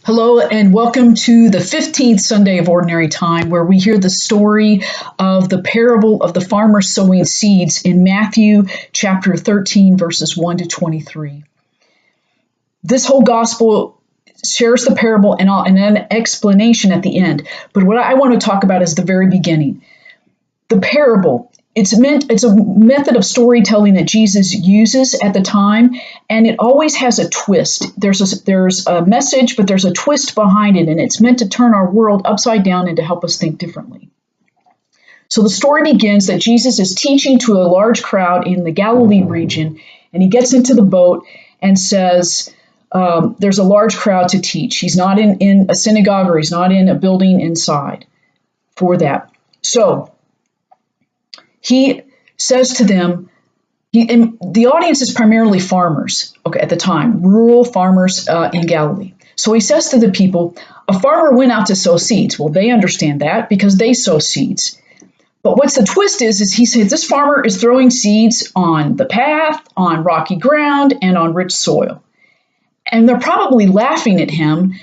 Hello, and welcome to the 15th Sunday of Ordinary Time, where we hear the story of the parable of the farmer sowing seeds in Matthew chapter 13, verses 1 to 23. This whole gospel shares the parable and an explanation at the end. But what I want to talk about is the very beginning. The parable. It's a method of storytelling that Jesus uses at the time, and it always has a twist. There's a message, but there's a twist behind it, and it's meant to turn our world upside down and to help us think differently. So the story begins that Jesus is teaching to a large crowd in the Galilee region, and he gets into the boat and says, there's a large crowd to teach. He's not in a synagogue, or he's not in a building inside for that. So he says to them, and the audience is primarily farmers, at the time, rural farmers in Galilee. So he says to the people, a farmer went out to sow seeds. Well, they understand that because they sow seeds. But what's the twist is he says this farmer is throwing seeds on the path, on rocky ground, and on rich soil. And they're probably laughing at him,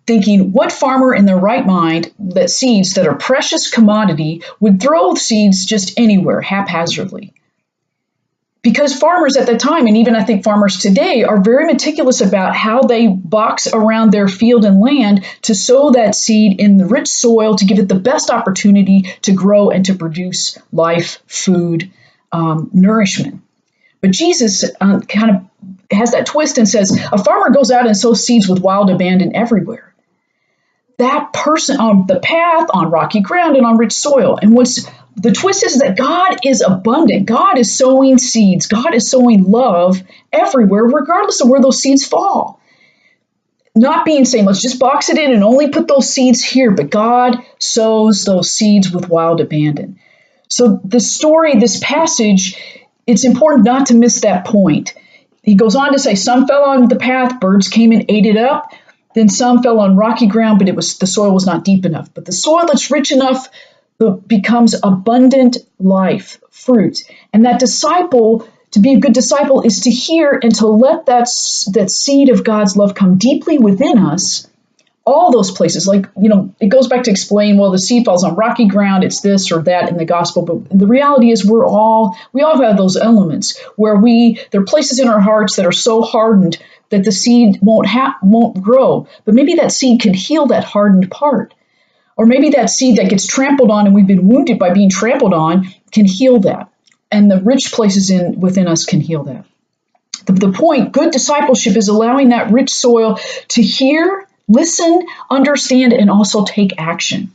thinking, what farmer in their right mind that seeds that are precious commodity would throw seeds just anywhere haphazardly? Because farmers at the time, and even I think farmers today, are very meticulous about how they box around their field and land to sow that seed in the rich soil to give it the best opportunity to grow and to produce life, food, nourishment. But Jesus kind of has that twist and says, a farmer goes out and sows seeds with wild abandon everywhere. That person on the path, on rocky ground, and on rich soil. And what's the twist is that God is abundant. God is sowing seeds. God is sowing love everywhere, regardless of where those seeds fall. Not being saying, let's just box it in and only put those seeds here, but God sows those seeds with wild abandon. So the story, this passage, it's important not to miss that point. He goes on to say, some fell on the path, birds came and ate it up. Then some fell on rocky ground, but the soil was not deep enough. But the soil that's rich enough becomes abundant life, fruit. And that disciple, to be a good disciple, is to hear and to let that seed of God's love come deeply within us. All those places, it goes back to explain, well, the seed falls on rocky ground, it's this or that in the gospel. But the reality is we all have those elements where there are places in our hearts that are so hardened that the seed won't grow. But maybe that seed can heal that hardened part. Or maybe that seed that gets trampled on and we've been wounded by being trampled on can heal that. And the rich places within us can heal that. The point, good discipleship, is allowing that rich soil to hear, listen, understand, and also take action.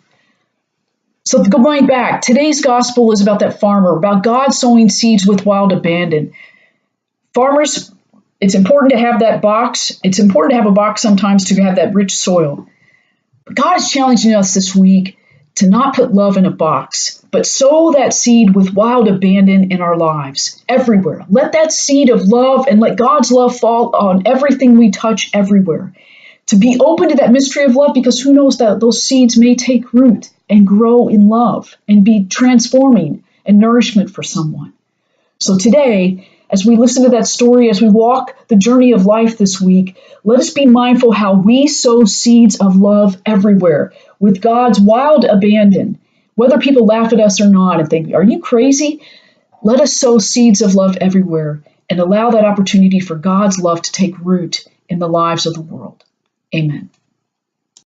So going back, today's gospel is about that farmer, about God sowing seeds with wild abandon. Farmers, it's important to have that box. It's important to have a box sometimes to have that rich soil. But God is challenging us this week to not put love in a box, but sow that seed with wild abandon in our lives, everywhere. Let that seed of love and let God's love fall on everything we touch everywhere. To be open to that mystery of love, because who knows that those seeds may take root and grow in love and be transforming and nourishment for someone. So today, as we listen to that story, as we walk the journey of life this week, let us be mindful how we sow seeds of love everywhere with God's wild abandon. Whether people laugh at us or not and think, are you crazy? Let us sow seeds of love everywhere and allow that opportunity for God's love to take root in the lives of the world. Amen.